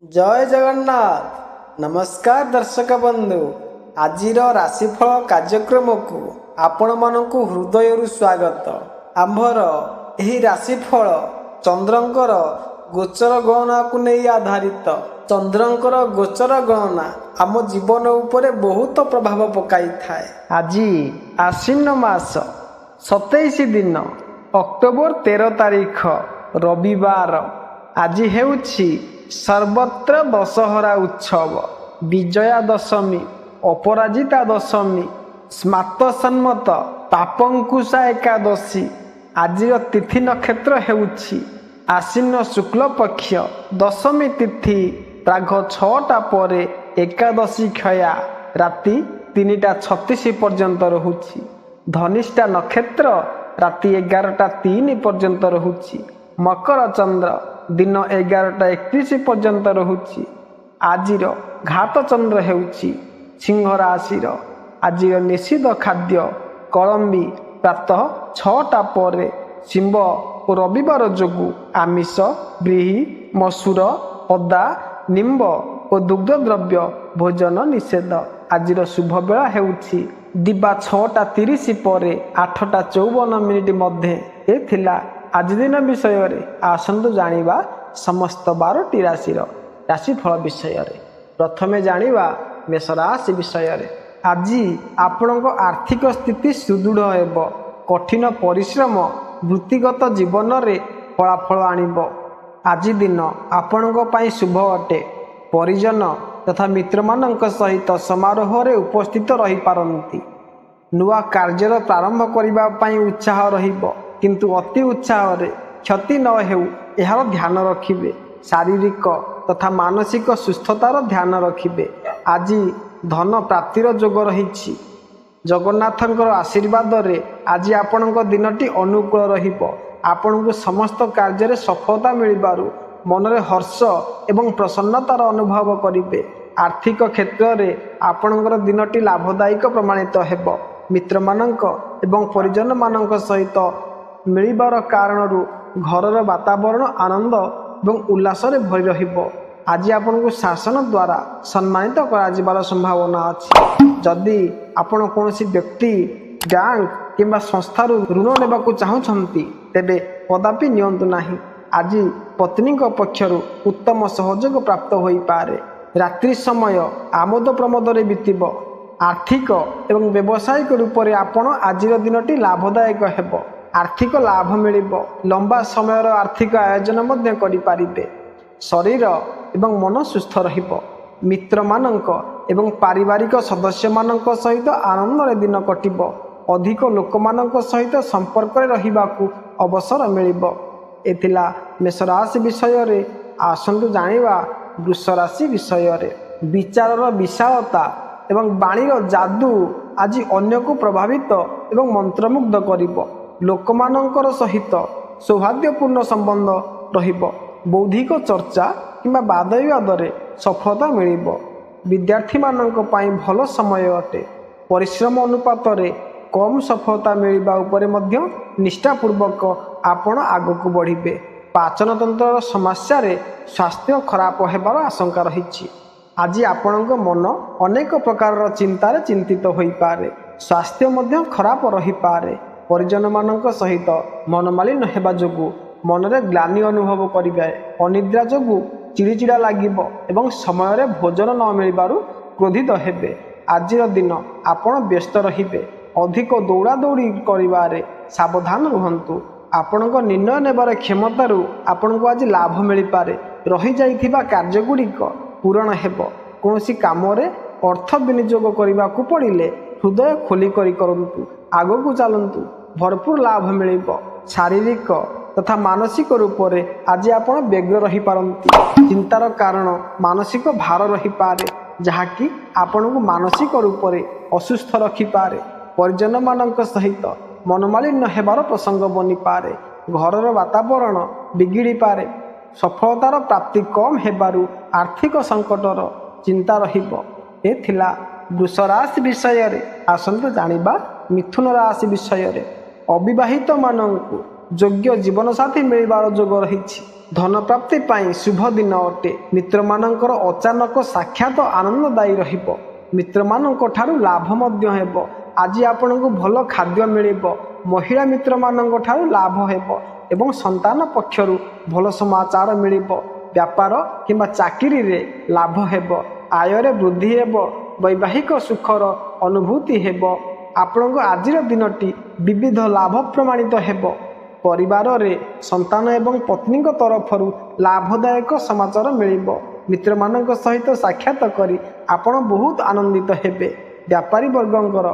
जय जगन्नाथ। नमस्कार दर्शक बंधु। आजिर राशिफल कार्यक्रम को आपण मानकु हृदय स्वागत। आंभर एही राशिफल चंद्रंकर गोचर गणना को नहीं आधारित। चंद्रंकर गोचर गणना आम जीवन उपरे बहुत प्रभाव पकाई थाए। आज आश्विन मास 27 दिन अक्टोबर 13 तारीख रविवार। आज हेउछि सर्वत्र दशहरा उत्सव, विजया दशमी, अपराजिता दशमी, स्मात सन्मत, पापंकुशा एकादशी। आज तिथि नक्षत्र हेउछि आश्विन शुक्ल पक्ष दशमी तिथि प्राघ 6टा परे एकादशी क्षया राति 3टा36 पर्यंत रहुछि। धनिष्ठा नक्षत्र राति 11टा3 पर्यंत रहुछि। मकर चंद्र दिन 11टा31 पर्यंत रहुछि। आजिर घात चंद्र हेउछि सिंह राशिर। आजिर निषिद्ध खाद्य कलम्बी प्रातः 6टा परे शिंब और रविवार जोगु आमिष ब्रीही मसूर अदा निम्ब और दुग्ध द्रव्य भोजन निषेध। आजिर शुभ बेला हेउछि दिबा 6टा30 परे 8टा54 मध्ये। ए थिला आज दिन विषय रे आसंतु जानिबा समस्त 12टी राशि राशिफल विषय रे। प्रथमे जानिबा मेष राशि विषय रे। आज आपणक आर्थिक स्थिति सुदृढ़ हेब। कठिन परिश्रम वृत्तिगत जीवन रे फलाफल आनिब। आज दिन आपणक पई शुभ अटे। परिजन तथा मित्र मानक सहित समारोह रे उपस्थित रही पारंती। नुआ कार्य प्रारंभ करिबा पई उत्साह रहिब, किंतु अति उत्साह रे क्षति न हेउ एहार ध्यान रखिबे। शारीरिक तथा मानसिक सुस्थतार ध्यान रखिबे। आज धन प्राप्तिर जोग रहिछि। जगन्नाथंकर आशीर्वाद रे आज आपणक दिनटी अनुकूल रहिब। आपणको समस्त कार्य रे सफलता मिलिबारु मनरे हर्ष एवं प्रसन्नतार अनुभव करिबे। आर्थिक क्षेत्र रे आपणकर दिनटी लाभदायक प्रमाणित हेब। मित्र मानक एवं परिजन मानक सहित मिलिबार कारणरू घरर वातावरण आनंद एवं उल्लास रे भरी रहिबो। आज आपनको शासन द्वारा सम्मानित करा जिबार संभावना अछि। जदि आपण कोनोसी व्यक्ति बैंक किंबा संस्था ऋण नेबाकू चाहुछंती तेबे कदापि नियंतु नाही। आज पत्नी पक्षरु उत्तम सहयोग प्राप्त होई पारे। रात्रि समय आमोद प्रमोद रे बीतिब। आर्थिक एवं व्यावसायिक रूप से आपण आजिर दिनटी लाभदायक हेब। आर्थिक लाभ मिलिब। लंबा समय आर्थिक आयोजन मध्य करि पारिबे। शरीर एवं मन सुस्थ रहिब। मित्र मानक एवं पारिवारिक सदस्य मानक सहित आनंद रे दिन कटिब। अधिक लोक मानक सहित संपर्क रे रहिबाकू अवसर मिलिब। एथिला मेष राशि विषय रे। आसंतु जानिबा वृष राशि विषय रे। विचारर विशालता एवं बाणीर जादू आज अन्य को प्रभावित एवं मंत्रमुग्ध करिब। लोकमानंकर सहित सौहार्दपूर्ण संबंध रहिब। बौद्धिक चर्चा किंबा वाद विवाद रे सफलता मिलिब। विद्यार्थी मानक पई भल समय अटे। परिश्रम अनुपात रे कम सफलता मिलिबा उपरे मध्य निष्ठापूर्वक आपण आगक बढ़िबे। पाचन तंत्र समस्या रे स्वास्थ्य खराब हेबार आशंका रहिछि। आज आपणक मन अनेक प्रकार चिंतार चिंतित होई पारे। स्वास्थ्य मध्य खराब रही पारे। परिजन मानक सहित मनमालिन्य हेबा जोगु मनरे ग्लानि अनुभव करिबे। अनिद्रा जोगु चिड़चिड़ा लागिबो एवं समय रे भोजन न मिलिबारु क्रोधित हेबे। आजिर दिन आपण व्यस्त रहिबे। अधिक दौड़ा दौड़ी करिबारे सावधान रुहंतु। आपणक निर्णय नेबार क्षमतारु आपणको आज लाभ मिली पारे। रही जाइथिबा कार्य गुड़िक पूरण हेब। कोनोसी कामरे अर्थ विनियोग करिबाकू पड़िले हृदय खोली करी करंतु। आगकू चलंतु। भरपूर लाभ मिलिब। शारीरिक तथा मानसिक रूप से आज आपण व्यग्र रही पारंती। चिंतार कारण मानसिक भार रही पारे, जहाँकि आपन को मानसिक रूप से असुस्थ रखी पारे। परिजन मानक सहित मनमालिन्य हेबार प्रसंग बनी पारे। घरर वातावरण बिगिड़ी पारे। सफलतार प्राप्ति कम हेबारु आर्थिक संकटर चिंता रहिब। ए थिला वृष राशि विषय रे। आसंतु जानिबा मिथुन राशि विषय रे। अविवाहित मानंकु ଯୋଗ୍ୟ ଜୀବନସାଥୀ ମିଳିବାର ଯୋଗ ରହିଛି। ଧନ ପ୍ରାପ୍ତି ପାଇଁ ଶୁଭ ଦିନ ଅଟେ। ମିତ୍ରମାନଙ୍କର ଅଚାନକ ସାକ୍ଷାତ ଆନନ୍ଦଦାୟୀ ରହିବ। ମିତ୍ରମାନଙ୍କ ଠାରୁ ଲାଭ ମଧ୍ୟ ହେବ। ଆଜି ଆପଣଙ୍କୁ ଭଲ ଖାଦ୍ୟ ମିଳିବ। ମହିଳା ମିତ୍ରମାନଙ୍କ ଠାରୁ ଲାଭ ହେବ ଏବଂ ସନ୍ତାନ ପକ୍ଷରୁ ଭଲ ସମାଚାର ମିଳିବ। ବ୍ୟାପାର କିମ୍ବା ଚାକିରିରେ ଲାଭ ହେବ। ଆୟରେ ବୃଦ୍ଧି ହେବ। ବୈବାହିକ ସୁଖର ଅନୁଭୂତି ହେବ। ଆପଣଙ୍କ ଆଜିର ଦିନଟି ବିବିଧ ଲାଭ ପ୍ରମାଣିତ ହେବ। ପରିବାରରେ ସନ୍ତାନ ଏବଂ ପତ୍ନୀଙ୍କ ତରଫରୁ ଲାଭଦାୟକ ସମାଚାର ମିଳିବ। ମିତ୍ରମାନଙ୍କ ସହିତ ସାକ୍ଷାତ କରି ଆପଣ ବହୁତ ଆନନ୍ଦିତ ହେବେ। ବ୍ୟାପାରୀ ବର୍ଗଙ୍କର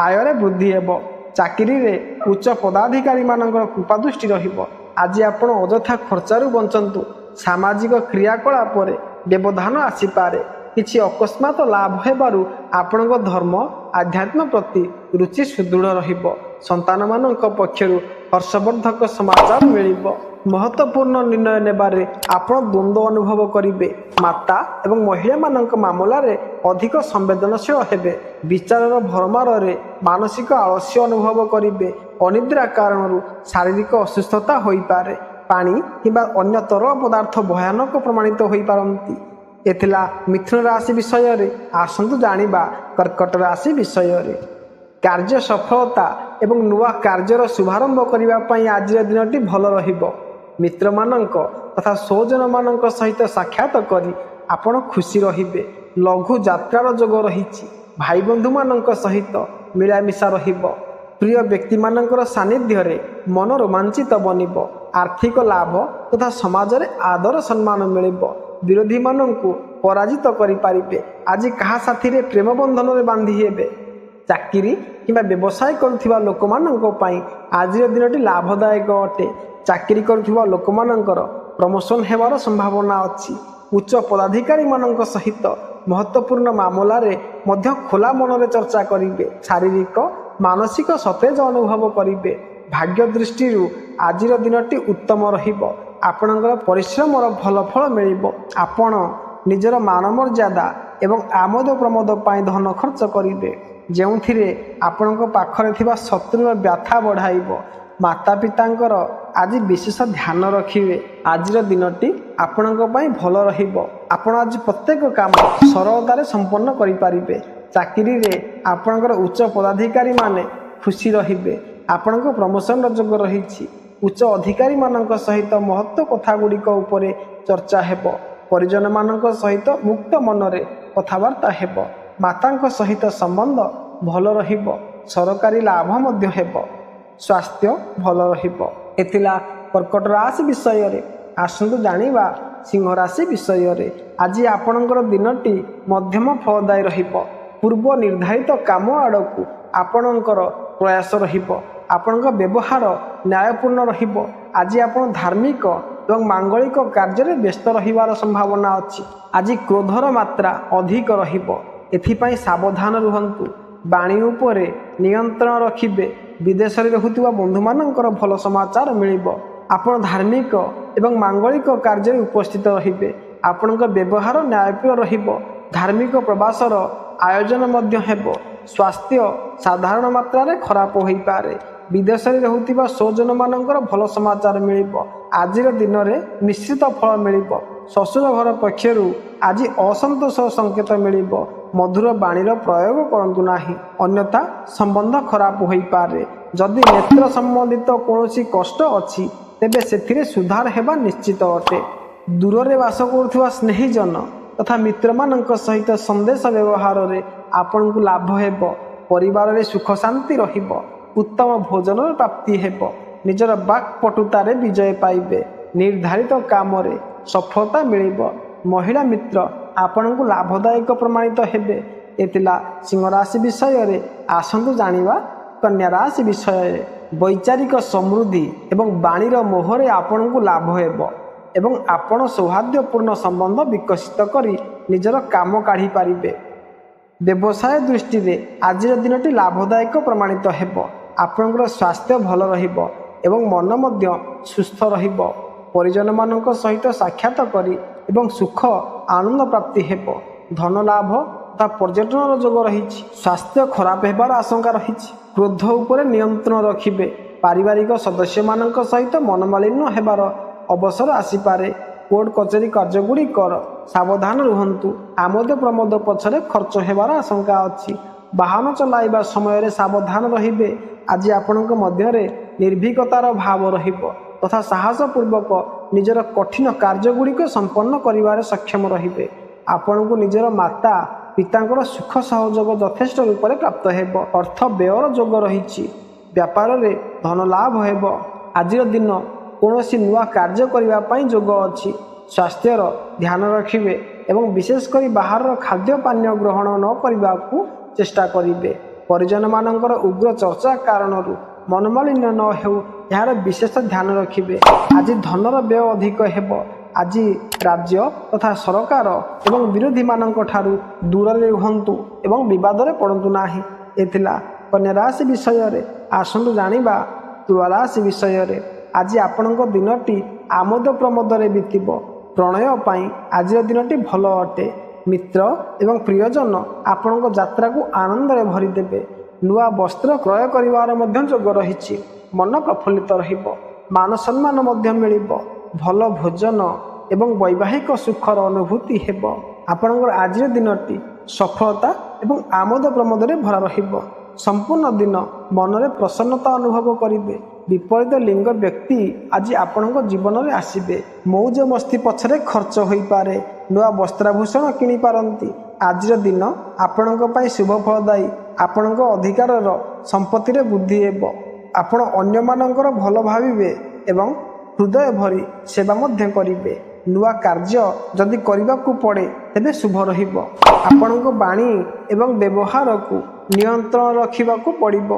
ଆୟରେ ବୃଦ୍ଧି ହେବ। ଚାକିରିରେ ଉଚ୍ଚ ପଦାଧିକାରୀମାନଙ୍କର କୃପାଦୃଷ୍ଟି ରହିବ। ଆଜି ଆପଣ ଅଯଥା ଖର୍ଚ୍ଚରୁ ବଞ୍ଚନ୍ତୁ। ସାମାଜିକ କ୍ରିୟାକଳାପରେ ବ୍ୟବଧାନ ଆସିପାରେ। କିଛି ଅକସ୍ମାତ ଲାଭ ହେବାରୁ ଆପଣଙ୍କ ଧର୍ମ ଆଧ୍ୟାତ୍ମ ପ୍ରତି ରୁଚି ସୁଦୃଢ଼ ରହିବ। ସନ୍ତାନମାନଙ୍କ ପକ୍ଷରୁ ହର୍ଷବର୍ଦ୍ଧକ ସମାଚାର ମିଳିବ। ମହତ୍ତ୍ୱପୂର୍ଣ୍ଣ ନିର୍ଣ୍ଣୟ ନେବାରେ ଆପଣ ଦ୍ୱନ୍ଦ୍ୱ ଅନୁଭବ କରିବେ। ମାତା ଏବଂ ମହିଳାମାନଙ୍କ ମାମଲାରେ ଅଧିକ ସମ୍ବେଦନଶୀଳ ହେବେ। ବିଚାରର ଭରମାରରେ ମାନସିକ ଆଳସ୍ୟ ଅନୁଭବ କରିବେ। ଅନିଦ୍ରା କାରଣରୁ ଶାରୀରିକ ଅସୁସ୍ଥତା ହୋଇପାରେ। ପାଣି କିମ୍ବା ଅନ୍ୟ ତରଳ ପଦାର୍ଥ ଭୟାନକ ପ୍ରମାଣିତ ହୋଇପାରନ୍ତି। ଏ ଥିଲା ମିଥୁନ ରାଶି ବିଷୟରେ। ଆସନ୍ତୁ ଜାଣିବା କର୍କଟ ରାଶି ବିଷୟରେ। କାର୍ଯ୍ୟ ସଫଳତା ଏବଂ ନୂଆ କାର୍ଯ୍ୟର ଶୁଭାରମ୍ଭ କରିବା ପାଇଁ ଆଜିର ଦିନଟି ଭଲ ରହିବ। ମିତ୍ରମାନଙ୍କ ତଥା ସ୍ୱଜନମାନଙ୍କ ସହିତ ସାକ୍ଷାତ କରି ଆପଣ ଖୁସି ରହିବେ। ଲଘୁ ଯାତ୍ରାର ଯୋଗ ରହିଛି। ଭାଇ ବନ୍ଧୁମାନଙ୍କ ସହିତ ମିଳାମିଶା ରହିବ। ପ୍ରିୟ ବ୍ୟକ୍ତିମାନଙ୍କର ସାନ୍ନିଧ୍ୟରେ ମନ ରୋମାଞ୍ଚିତ ବନିବ। ଆର୍ଥିକ ଲାଭ ତଥା ସମାଜରେ ଆଦର ସମ୍ମାନ ମିଳିବ। ବିରୋଧୀମାନଙ୍କୁ ପରାଜିତ କରିପାରିବେ। ଆଜି କାହା ସାଥିରେ ପ୍ରେମ ବନ୍ଧନରେ ବାନ୍ଧି ହେବେ। ଚାକିରି କିମ୍ବା ବ୍ୟବସାୟ କରୁଥିବା ଲୋକମାନଙ୍କ ପାଇଁ ଆଜିର ଦିନଟି ଲାଭଦାୟକ ଅଟେ। ଚାକିରି କରୁଥିବା ଲୋକମାନଙ୍କର ପ୍ରମୋସନ୍ ହେବାର ସମ୍ଭାବନା ଅଛି। ଉଚ୍ଚ ପଦାଧିକାରୀମାନଙ୍କ ସହିତ ମହତ୍ତ୍ୱପୂର୍ଣ୍ଣ ମାମଲାରେ ମଧ୍ୟ ଖୋଲା ମନରେ ଚର୍ଚ୍ଚା କରିବେ। ଶାରୀରିକ ମାନସିକ ସତେଜ ଅନୁଭବ କରିବେ। ଭାଗ୍ୟ ଦୃଷ୍ଟିରୁ ଆଜିର ଦିନଟି ଉତ୍ତମ ରହିବ। ଆପଣଙ୍କର ପରିଶ୍ରମର ଭଲ ଫଳ ମିଳିବ। ଆପଣ ନିଜର ମାନମର୍ଯ୍ୟାଦା ଏବଂ ଆମୋଦ ପ୍ରମୋଦ ପାଇଁ ଧନ ଖର୍ଚ୍ଚ କରିବେ, ଯେଉଁଥିରେ ଆପଣଙ୍କ ପାଖରେ ଥିବା ଶତ୍ରୁର ବ୍ୟଥା ବଢ଼ାଇବ। ମାତା ପିତାଙ୍କର ଆଜି ବିଶେଷ ଧ୍ୟାନ ରଖିବେ। ଆଜିର ଦିନଟି ଆପଣଙ୍କ ପାଇଁ ଭଲ ରହିବ। ଆପଣ ଆଜି ପ୍ରତ୍ୟେକ କାମ ସରଳତାରେ ସମ୍ପନ୍ନ କରିପାରିବେ। ଚାକିରିରେ ଆପଣଙ୍କର ଉଚ୍ଚ ପଦାଧିକାରୀମାନେ ଖୁସି ରହିବେ। ଆପଣଙ୍କ ପ୍ରମୋସନର ଯୋଗ ରହିଛି। ଉଚ୍ଚ ଅଧିକାରୀମାନଙ୍କ ସହିତ ମହତ୍ତ୍ୱ କଥାଗୁଡ଼ିକ ଉପରେ ଚର୍ଚ୍ଚା ହେବ। ପରିଜନମାନଙ୍କ ସହିତ ମୁକ୍ତ ମନରେ କଥାବାର୍ତ୍ତା ହେବ। ମାତାଙ୍କ ସହିତ ସମ୍ବନ୍ଧ ଭଲ ରହିବ। ସରକାରୀ ଲାଭ ମଧ୍ୟ ହେବ। ସ୍ୱାସ୍ଥ୍ୟ ଭଲ ରହିବ। ଏ ଥିଲା କର୍କଟ ରାଶି ବିଷୟରେ। ଆସନ୍ତୁ ଜାଣିବା ସିଂହ ରାଶି ବିଷୟରେ। ଆଜି ଆପଣଙ୍କର ଦିନଟି ମଧ୍ୟମ ଫଳଦାୟୀ ରହିବ। ପୂର୍ବ ନିର୍ଦ୍ଧାରିତ କାମ ଆଡ଼କୁ ଆପଣଙ୍କର ପ୍ରୟାସ ରହିବ। ଆପଣଙ୍କ ବ୍ୟବହାର ନ୍ୟାୟପୂର୍ଣ୍ଣ ରହିବ। ଆଜି ଆପଣ ଧାର୍ମିକ ଏବଂ ମାଙ୍ଗଳିକ କାର୍ଯ୍ୟରେ ବ୍ୟସ୍ତ ରହିବାର ସମ୍ଭାବନା ଅଛି। ଆଜି କ୍ରୋଧର ମାତ୍ରା ଅଧିକ ରହିବ। ଏଥିପାଇଁ ସାବଧାନ ରୁହନ୍ତୁ। ବାଣୀ ଉପରେ ନିୟନ୍ତ୍ରଣ ରଖିବେ। ବିଦେଶରେ ରହୁଥିବା ବନ୍ଧୁମାନଙ୍କର ଭଲ ସମାଚାର ମିଳିବ। ଆପଣ ଧାର୍ମିକ ଏବଂ ମାଙ୍ଗଳିକ କାର୍ଯ୍ୟରେ ଉପସ୍ଥିତ ରହିବେ। ଆପଣଙ୍କ ବ୍ୟବହାର ନ୍ୟାୟପ୍ରିୟ ରହିବ। ଧାର୍ମିକ ପ୍ରବାସର ଆୟୋଜନ ମଧ୍ୟ ହେବ। ସ୍ୱାସ୍ଥ୍ୟ ସାଧାରଣ ମାତ୍ରାରେ ଖରାପ ହୋଇପାରେ। ବିଦେଶରେ ରହୁଥିବା ସ୍ୱଜନମାନଙ୍କର ଭଲ ସମାଚାର ମିଳିବ। ଆଜିର ଦିନରେ ମିଶ୍ରିତ ଫଳ ମିଳିବ। ଶ୍ୱଶୁର ଘର ପକ୍ଷରୁ ଆଜି ଅସନ୍ତୋଷ ସଂକେତ ମିଳିବ। ମଧୁର ବାଣୀର ପ୍ରୟୋଗ କରନ୍ତୁ ନାହିଁ, ଅନ୍ୟଥା ସମ୍ବନ୍ଧ ଖରାପ ହୋଇପାରେ। ଯଦି ନେତ୍ର ସମ୍ବନ୍ଧିତ କୌଣସି କଷ୍ଟ ଅଛି, ତେବେ ସେଥିରେ ସୁଧାର ହେବା ନିଶ୍ଚିତ ଅଟେ। ଦୂରରେ ବାସ କରୁଥିବା ସ୍ନେହୀଜନ ତଥା ମିତ୍ରମାନଙ୍କ ସହିତ ସନ୍ଦେଶ ବ୍ୟବହାରରେ ଆପଣଙ୍କୁ ଲାଭ ହେବ। ପରିବାରରେ ସୁଖ ଶାନ୍ତି ରହିବ। ଉତ୍ତମ ଭୋଜନର ପ୍ରାପ୍ତି ହେବ। ନିଜର ବାକ୍ପଟୁତାରେ ବିଜୟ ପାଇବେ। ନିର୍ଦ୍ଧାରିତ କାମରେ ସଫଳତା ମିଳିବ। ମହିଳା ମିତ୍ର ଆପଣଙ୍କୁ ଲାଭଦାୟକ ପ୍ରମାଣିତ ହେବେ। ଏ ଥିଲା ସିଂହ ରାଶି ବିଷୟରେ। ଆସନ୍ତୁ ଜାଣିବା କନ୍ୟା ରାଶି ବିଷୟରେ। ବୈଚାରିକ ସମୃଦ୍ଧି ଏବଂ ବାଣୀର ମୋହରେ ଆପଣଙ୍କୁ ଲାଭ ହେବ ଏବଂ ଆପଣ ସୌହାର୍ଦ୍ଦ୍ୟପୂର୍ଣ୍ଣ ସମ୍ବନ୍ଧ ବିକଶିତ କରି ନିଜର କାମ କାଢ଼ିପାରିବେ। ବ୍ୟବସାୟ ଦୃଷ୍ଟିରେ ଆଜିର ଦିନଟି ଲାଭଦାୟକ ପ୍ରମାଣିତ ହେବ। ଆପଣଙ୍କର ସ୍ୱାସ୍ଥ୍ୟ ଭଲ ରହିବ ଏବଂ ମନ ମଧ୍ୟ ସୁସ୍ଥ ରହିବ। ପରିଜନମାନଙ୍କ ସହିତ ସାକ୍ଷାତ କରି ଏବଂ ସୁଖ ଆନନ୍ଦ ପ୍ରାପ୍ତି ହେବ। ଧନ ଲାଭ ତଥା ପର୍ଯ୍ୟଟନର ଯୋଗ ରହିଛି। ସ୍ୱାସ୍ଥ୍ୟ ଖରାପ ହେବାର ଆଶଙ୍କା ରହିଛି। କ୍ରୋଧ ଉପରେ ନିୟନ୍ତ୍ରଣ ରଖିବେ। ପାରିବାରିକ ସଦସ୍ୟମାନଙ୍କ ସହିତ ମନମାଳିନ୍ୟ ହେବାର ଅବସର ଆସିପାରେ। କୋର୍ଟ କଚେରୀ କାର୍ଯ୍ୟଗୁଡ଼ିକର ସାବଧାନ ରୁହନ୍ତୁ। ଆମୋଦ ପ୍ରମୋଦ ପଛରେ ଖର୍ଚ୍ଚ ହେବାର ଆଶଙ୍କା ଅଛି। ବାହନ ଚଲାଇବା ସମୟରେ ସାବଧାନ ରହିବେ। ଆଜି ଆପଣଙ୍କ ମଧ୍ୟରେ ନିର୍ଭୀକତାର ଭାବ ରହିବ ତଥା ସାହସପୂର୍ବକ ନିଜର କଠିନ କାର୍ଯ୍ୟଗୁଡ଼ିକ ସମ୍ପନ୍ନ କରିବାରେ ସକ୍ଷମ ରହିବେ। ଆପଣଙ୍କୁ ନିଜର ମାତା ପିତାଙ୍କର ସୁଖ ସହଯୋଗ ଯଥେଷ୍ଟ ରୂପରେ ପ୍ରାପ୍ତ ହେବ। ଅର୍ଥ ବ୍ୟୟର ଯୋଗ ରହିଛି। ବ୍ୟାପାରରେ ଧନ ଲାଭ ହେବ। ଆଜିର ଦିନ କୌଣସି ନୂଆ କାର୍ଯ୍ୟ କରିବା ପାଇଁ ଯୋଗ ଅଛି। ସ୍ୱାସ୍ଥ୍ୟର ଧ୍ୟାନ ରଖିବେ ଏବଂ ବିଶେଷ କରି ବାହାରର ଖାଦ୍ୟ ପାନୀୟ ଗ୍ରହଣ ନ କରିବାକୁ ଚେଷ୍ଟା କରିବେ। ପରିଜନମାନଙ୍କର ଉଗ୍ର ଚର୍ଚ୍ଚା କାରଣରୁ ମନମାଳିନ୍ୟ ନ ହେଉ ଏହାର ବିଶେଷ ଧ୍ୟାନ ରଖିବେ। ଆଜି ଧନର ବ୍ୟୟ ଅଧିକ ହେବ। ଆଜି ରାଜ୍ୟ ତଥା ସରକାର ଏବଂ ବିରୋଧୀମାନଙ୍କ ଠାରୁ ଦୂରରେ ରୁହନ୍ତୁ ଏବଂ ବିବାଦରେ ପଡ଼ନ୍ତୁ ନାହିଁ। ଏ ଥିଲା କନ୍ୟା ରାଶି ବିଷୟରେ। ଆସନ୍ତୁ ଜାଣିବା ତୁଳା ରାଶି ବିଷୟରେ। ଆଜି ଆପଣଙ୍କ ଦିନଟି ଆମୋଦ ପ୍ରମୋଦରେ ବିତିବ। ପ୍ରଣୟ ପାଇଁ ଆଜିର ଦିନଟି ଭଲ ଅଟେ। ମିତ୍ର ଏବଂ ପ୍ରିୟଜନ ଆପଣଙ୍କ ଯାତ୍ରାକୁ ଆନନ୍ଦରେ ଭରିଦେବେ। ନୂଆ ବସ୍ତ୍ର କ୍ରୟ କରିବାର ମଧ୍ୟ ଯୋଗ ରହିଛି। ମନ ପ୍ରଫୁଲ୍ଲିତ ରହିବ। ମାନ ସମ୍ମାନ ମଧ୍ୟ ମିଳିବ। ଭଲ ଭୋଜନ ଏବଂ ବୈବାହିକ ସୁଖର ଅନୁଭୂତି ହେବ। ଆପଣଙ୍କର ଆଜିର ଦିନଟି ସଫଳତା ଏବଂ ଆମୋଦ ପ୍ରମୋଦରେ ଭରା ରହିବ। ସମ୍ପୂର୍ଣ୍ଣ ଦିନ ମନରେ ପ୍ରସନ୍ନତା ଅନୁଭବ କରିବେ। ବିପରୀତ ଲିଙ୍ଗ ବ୍ୟକ୍ତି ଆଜି ଆପଣଙ୍କ ଜୀବନରେ ଆସିବେ। ମୌଜ ମସ୍ତି ପଛରେ ଖର୍ଚ୍ଚ ହୋଇପାରେ। ନୂଆ ବସ୍ତ୍ରାଭୂଷଣ କିଣିପାରନ୍ତି। ଆଜିର ଦିନ ଆପଣଙ୍କ ପାଇଁ ଶୁଭ ଫଳଦାୟୀ। ଆପଣଙ୍କ ଅଧିକାରର ସମ୍ପତ୍ତିରେ ବୃଦ୍ଧି ହେବ। ଆପଣ ଅନ୍ୟମାନଙ୍କର ଭଲ ଭାବିବେ ଏବଂ ହୃଦୟ ଭରି ସେବା ମଧ୍ୟ କରିବେ। ନୂଆ କାର୍ଯ୍ୟ ଯଦି କରିବାକୁ ପଡ଼େ ତେବେ ଶୁଭ ରହିବ। ଆପଣଙ୍କ ବାଣୀ ଏବଂ ବ୍ୟବହାରକୁ ନିୟନ୍ତ୍ରଣ ରଖିବାକୁ ପଡ଼ିବ।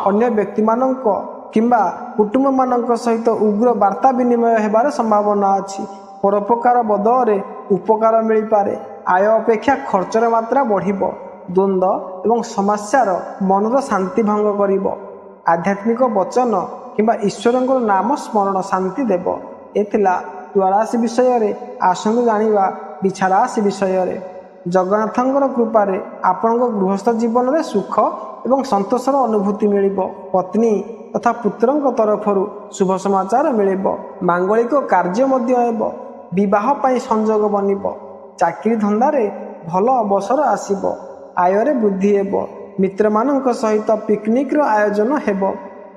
ଅନ୍ୟ ବ୍ୟକ୍ତିମାନଙ୍କ କିମ୍ବା କୁଟୁମ୍ବମାନଙ୍କ ସହିତ ଉଗ୍ର ବାର୍ତ୍ତା ବିନିମୟ ହେବାର ସମ୍ଭାବନା ଅଛି। ପରୋପକାର ବଦଳରେ ଉପକାର ମିଳିପାରେ। ଆୟ ଅପେକ୍ଷା ଖର୍ଚ୍ଚର ମାତ୍ରା ବଢ଼ିବ। ଦ୍ୱନ୍ଦ୍ୱ ଏବଂ ସମସ୍ୟାର ମନର ଶାନ୍ତି ଭଙ୍ଗ କରିବ। ଆଧ୍ୟାତ୍ମିକ ବଚନ କିମ୍ବା ଈଶ୍ୱରଙ୍କର ନାମ ସ୍ମରଣ ଶାନ୍ତି ଦେବ। ଏ ଥିଲା ତୁଳା ରାଶି ବିଷୟରେ। ଆସନ୍ତୁ ଜାଣିବା ବିଛା ରାଶି ବିଷୟରେ। ଜଗନ୍ନାଥଙ୍କର କୃପାରେ ଆପଣଙ୍କ ଗୃହସ୍ଥ ଜୀବନରେ ସୁଖ ଏବଂ ସନ୍ତୋଷର ଅନୁଭୂତି ମିଳିବ। ପତ୍ନୀ ତଥା ପୁତ୍ରଙ୍କ ତରଫରୁ ଶୁଭ ସମାଚାର ମିଳିବ। ମାଙ୍ଗଳିକ କାର୍ଯ୍ୟ ମଧ୍ୟ ହେବ। ବିବାହ ପାଇଁ ସଂଯୋଗ ବନିବ। ଚାକିରି ଧନ୍ଦାରେ ଭଲ ଅବସର ଆସିବ। ଆୟରେ ବୃଦ୍ଧି ହେବ। ମିତ୍ରମାନଙ୍କ ସହିତ ପିକନିକ୍ର ଆୟୋଜନ ହେବ।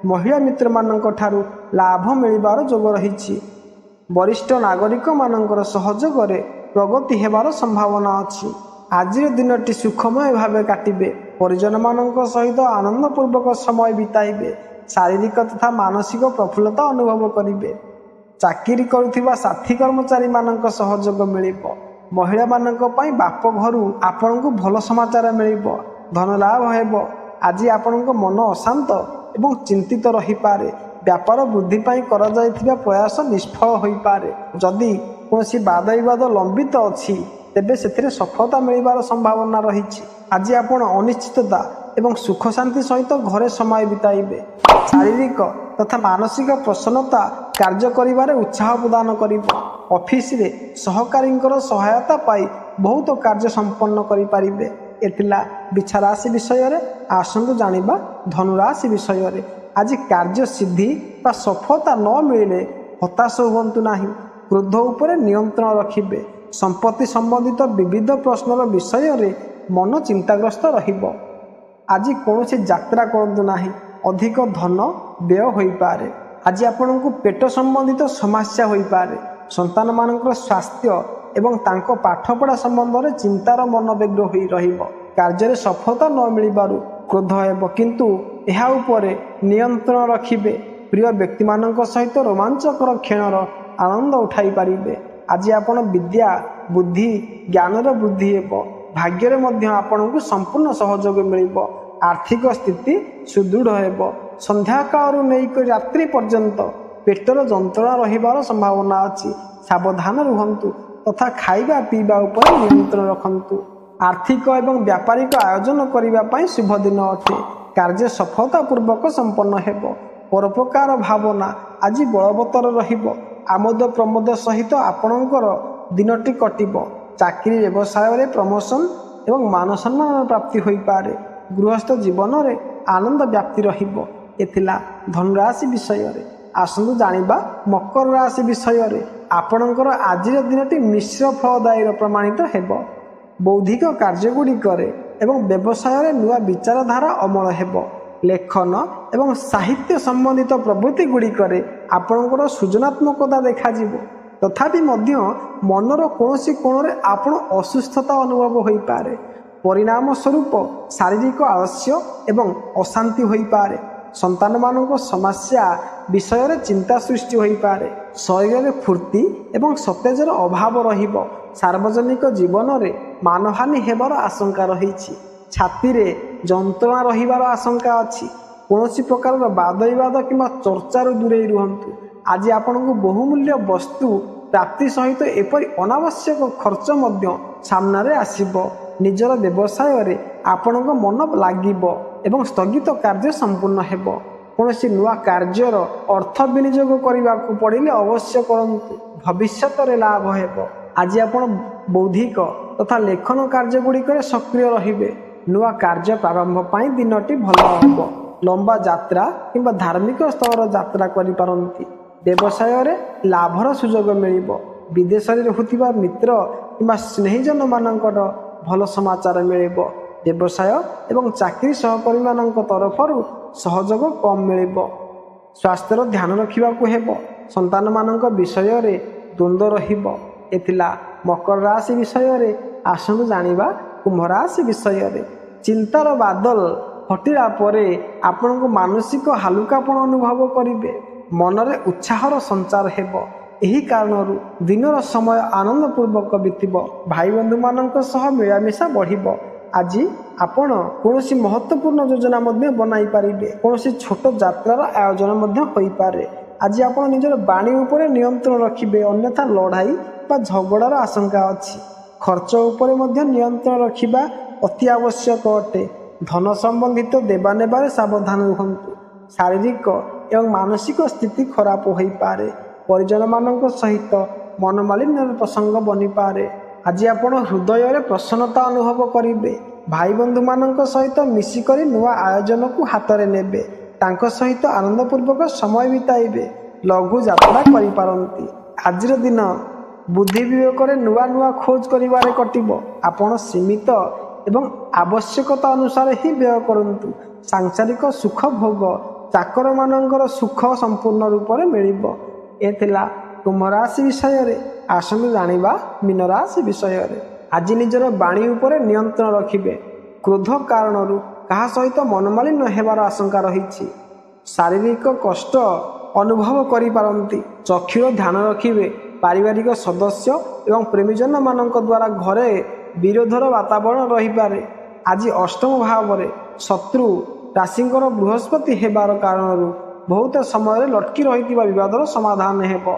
ମହିଳା ମିତ୍ରମାନଙ୍କ ଠାରୁ ଲାଭ ମିଳିବାର ଯୋଗ ରହିଛି। ବରିଷ୍ଠ ନାଗରିକମାନଙ୍କର ସହଯୋଗରେ ପ୍ରଗତି ହେବାର ସମ୍ଭାବନା ଅଛି। ଆଜିର ଦିନଟି ସୁଖମୟ ଭାବେ କାଟିବେ। ପରିଜନମାନଙ୍କ ସହିତ ଆନନ୍ଦପୂର୍ବକ ସମୟ ବିତାଇବେ। ଶାରୀରିକ ତଥା ମାନସିକ ପ୍ରଫୁଲ୍ଲତା ଅନୁଭବ କରିବେ। ଚାକିରି କରୁଥିବା ସାଥୀ କର୍ମଚାରୀମାନଙ୍କ ସହଯୋଗ ମିଳିବ। ମହିଳାମାନଙ୍କ ପାଇଁ ବାପ ଘରୁ ଆପଣଙ୍କୁ ଭଲ ସମାଚାର ମିଳିବ। ଧନ ଲାଭ ହେବ। ଆଜି ଆପଣଙ୍କ ମନ ଅଶାନ୍ତ ଏବଂ ଚିନ୍ତିତ ରହିପାରେ। ବ୍ୟାପାର ବୃଦ୍ଧି ପାଇଁ କରାଯାଇଥିବା ପ୍ରୟାସ ନିଷ୍ଫଳ ହୋଇପାରେ। ଯଦି କୌଣସି ବାଦ ବିବାଦ ଲମ୍ବିତ ଅଛି ତେବେ ସେଥିରେ ସଫଳତା ମିଳିବାର ସମ୍ଭାବନା ରହିଛି। ଆଜି ଆପଣ ଅନିଶ୍ଚିତତା ଏବଂ ସୁଖ ଶାନ୍ତି ସହିତ ଘରେ ସମୟ ବିତାଇବେ। ଶାରୀରିକ ତଥା ମାନସିକ ପ୍ରସନ୍ନତା କାର୍ଯ୍ୟ କରିବାରେ ଉତ୍ସାହ ପ୍ରଦାନ କରିବ। ଅଫିସରେ ସହକାରୀଙ୍କର ସହାୟତା ପାଇ ବହୁତ କାର୍ଯ୍ୟ ସମ୍ପନ୍ନ କରିପାରିବେ। ଏ ଥିଲା ବିଛା ରାଶି ବିଷୟରେ। ଆସନ୍ତୁ ଜାଣିବା ଧନୁ ରାଶି ବିଷୟରେ। ଆଜି କାର୍ଯ୍ୟ ସିଦ୍ଧି ବା ସଫଳତା ନ ମିଳିଲେ ହତାଶ ହୁଅନ୍ତୁ ନାହିଁ। କ୍ରୋଧ ଉପରେ ନିୟନ୍ତ୍ରଣ ରଖିବେ। ସମ୍ପତ୍ତି ସମ୍ବନ୍ଧିତ ବିବିଧ ପ୍ରଶ୍ନର ବିଷୟରେ ମନ ଚିନ୍ତାଗ୍ରସ୍ତ ରହିବ। ଆଜି କୌଣସି ଯାତ୍ରା କରନ୍ତୁ ନାହିଁ। ଅଧିକ ଧନ ବ୍ୟୟ ହୋଇପାରେ। ଆଜି ଆପଣଙ୍କୁ ପେଟ ସମ୍ବନ୍ଧିତ ସମସ୍ୟା ହୋଇପାରେ। ସନ୍ତାନମାନଙ୍କର ସ୍ୱାସ୍ଥ୍ୟ ଏବଂ ତାଙ୍କ ପାଠପଢ଼ା ସମ୍ବନ୍ଧରେ ଚିନ୍ତାର ମନୋବ୍ୟଗ୍ର ହୋଇ ରହିବ। କାର୍ଯ୍ୟରେ ସଫଳତା ନ ମିଳିବାରୁ କ୍ରୋଧ ହେବ, କିନ୍ତୁ ଏହା ଉପରେ ନିୟନ୍ତ୍ରଣ ରଖିବେ। ପ୍ରିୟ ବ୍ୟକ୍ତିମାନଙ୍କ ସହିତ ରୋମାଞ୍ଚକର କ୍ଷଣର ଆନନ୍ଦ ଉଠାଇ ପାରିବେ। ଆଜି ଆପଣ ବିଦ୍ୟା ବୁଦ୍ଧି ଜ୍ଞାନର ବୃଦ୍ଧି ହେବ। ଭାଗ୍ୟରେ ମଧ୍ୟ ଆପଣଙ୍କୁ ସମ୍ପୂର୍ଣ୍ଣ ସହଯୋଗ ମିଳିବ। ଆର୍ଥିକ ସ୍ଥିତି ସୁଦୃଢ଼ ହେବ। ସନ୍ଧ୍ୟାକାଳରୁ ନେଇକରି ରାତ୍ରି ପର୍ଯ୍ୟନ୍ତ ପେଟର ଯନ୍ତ୍ରଣା ରହିବାର ସମ୍ଭାବନା ଅଛି। ସାବଧାନ ରୁହନ୍ତୁ ତଥା ଖାଇବା ପିଇବା ଉପରେ ନିୟନ୍ତ୍ରଣ ରଖନ୍ତୁ। ଆର୍ଥିକ ଏବଂ ବ୍ୟାପାରିକ ଆୟୋଜନ କରିବା ପାଇଁ ଶୁଭ ଦିନ ଅଟେ। କାର୍ଯ୍ୟ ସଫଳତାପୂର୍ବକ ସମ୍ପନ୍ନ ହେବ। ପରୋପକାର ଭାବନା ଆଜି ବଳବତ୍ତର ରହିବ। ଆମୋଦ ପ୍ରମୋଦ ସହିତ ଆପଣଙ୍କର ଦିନଟି କଟିବ। ଚାକିରି ବ୍ୟବସାୟରେ ପ୍ରମୋସନ ଏବଂ ମାନ ସମ୍ମାନର ପ୍ରାପ୍ତି ହୋଇପାରେ। ଗୃହସ୍ଥ ଜୀବନରେ ଆନନ୍ଦ ବ୍ୟାପ୍ତି ରହିବ। एथिला धनुराशि विषय आसतु जानिबा मकर राशि विषय आपणकर आज दिनटी मिश्र फलदायी प्रमाणित हेब। बौद्धिक कार्यगुड़िक एवं व्यवसाय नुआ विचारधारा अमल हेब। लेखन एवं साहित्य संबंधित प्रवृत्ति गुड़िक आपणकर सृजनात्मकता देखा तथापि मनर कौन कोण आपण असुस्थता अनुभव हो पारे। परिणाम स्वरूप शारीरिक आलस्य एवं अशांति हो पारे। संतान मानक समस्या विषय चिंता सृष्टि हो पारे। शरीर में फूर्ति एवं सतेजर अभाव रहिबो। सार्वजनिक जीवन में मानहानि हेबार आशंका रही। छाती रे जंत्रणा रहिबार आशंका अच्छी। कौन प्रकार वाद विवाद कि चर्चार दूरे रुहतु। आज आपण को बहुमूल्य वस्तु प्राप्ति सहित एपरि अनावश्यक खर्च सामने आसीबो। निजर व्यवसाय रे आपण को मन लागिबो एवं स्थगित कार्य संपूर्ण हेबो। कौन नुआ कार्यर अर्थ विनियोग करने को पड़े अवश्य करंतु। भविष्य रे लाभ हेबो। आज आपण बौद्धिक तथा लेखन कार्य गुड़िक सक्रिय रहिबे। नुआ कार्य प्रारंभ पाई दिनटी भल हेबो। लंबा यात्रा किंबा धार्मिक स्थल यात्रा करि पारंती। व्यवसाय रे लाभर सुजोग मिलिबो। विदेश रे रहुतिबा मित्र किंबा स्नेहीजन मानकर भल समाचार मिलिबो। व्यवसाय एवं चाकरी सहकर्मी मानक तरफरु सहयोग कम मिलिबो। स्वास्थ्यर ध्यान रखिबा को हेबो। संतान मानक विषय रे द्वंद्व रहिबो। एथिला मकर राशि विषय रे आसनु जानिबा कुंभ राशि विषय रे। चिंतार बादल हटिला परे आपनको मानसिक हालुकापन अनुभव करिवे। मनरे उत्साहर संचार हेबो। एही कारणरू दिनर समय आनंदपूर्वक बीतिबो। भाई बंधु मानक सह मिलामिशा बढ़िबो। आज आपण कौनसी महत्वपूर्ण योजना बनाई पारिबे। कौनसी छोट यात्रार आयोजन होई पारे। आज आपण निजर बाणी उपरे नियंत्रण रखिबे। अन्यथा लड़ाई बा झगड़ार आशंका अच्छी। खर्च उपरे नियंत्रण रखिबा अति आवश्यक अटे। धन संबंधित देवा नेबारे सावधान रुहंतु। शारीरिक एवं मानसिक स्थिति खराब हो पारे। परिजन मानक सहित मनमालिन्य प्रसंग बनी पारे। आज आपण हृदय रे प्रसन्नता अनुभव करिवे। भाई बंधु मानक सहित मिसिकरी नुआ आयोजन को हाथ में नेबे। तांको सहित आनंदपूर्वक समय बिताइबे। लघु यात्रा करि पारंती। आजिर दिन बुद्धि विवेक नुआ नुआ खोज करिवारे कटिबो। आपण सीमित एवं आवश्यकता अनुसार ही व्यय करंतु। सांसारिक सुख भोग चाकर मानकर सुख संपूर्ण रूप में मिलिबो। एथिला कुंभ राशि विषय रे। आसनु जानिबा मीन राशि विषय रे। आज निजर बाणी उपरे नियंत्रण रखिबे। क्रोध कारणरू कहा सहित मनमालिन्य हेबार आशंका रही। शारीरिक कष्ट अनुभव करि पारंती। चक्षुर ध्यान रखिबे। पारिवारिक सदस्य एवं प्रेमीजन मानक द्वारा घरे विरोधर वातावरण रही पारे। आज अष्टम भाव रे शत्रु राशिंकर बृहस्पति हेबार कारणरू बहुत समय लटकी रही विवादर समाधान हेब।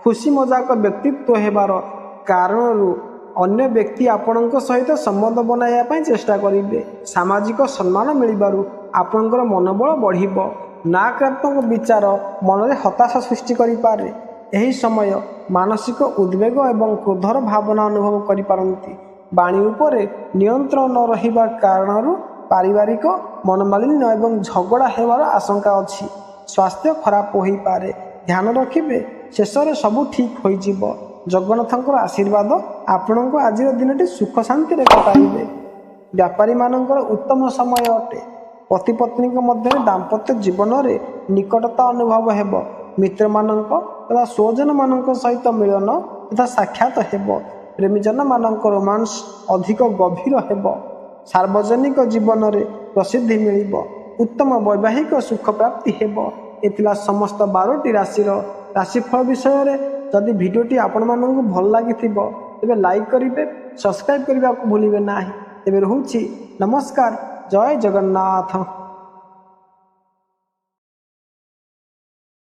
खुशी मजाक व्यक्तित्व हेबार कारणरू अन्य व्यक्ति आपणक सहित संबंध बनाइबा चेष्टा करेंगे। सामाजिक सम्मान मिलबारू आपणकर मनोबल बढ़िबो। नकारात्मक विचार मन में हताशा सृष्टि करिपारे। एही समय मानसिक उद्वेग एवं क्रोधर भावना अनुभव करि पारंती। बाणी उपरे नियंत्रण न रहिबा कारणरू पारिवारिक मनमालिन्य एवं झगड़ा हेबार आशंका अछि। स्वास्थ्य खराब हो पारे। ध्यान रखिबे। शेष में सबू ठीक हो जिवो। जगन्नाथंकर आशीर्वाद आपणको आज दिनटी सुख शांति कटाइबे। व्यापारी मानकर उत्तम समय अटे। पति पत्नी मध्य दाम्पत्य जीवन में निकटता अनुभव हेब। मित्र मानक तथा स्वजन मानक सहित मिलन तथा साक्षात हेब। प्रेमीजन मानक रोमांस अधिक गभीर हेब। सार्वजनिक जीवन में प्रसिद्धि मिलिबो। उत्तम वैवाहिक सुख प्राप्ति हेब। एथिला समस्त 12टी राशि राशिफल विषय रे। जदि भिडियोटी आपण मानक भल लगी तेबे लाइक करिवे, सब्सक्राइब करने को भूलिबे नाही। तेबे रहूछि नमस्कार। जय जगन्नाथ।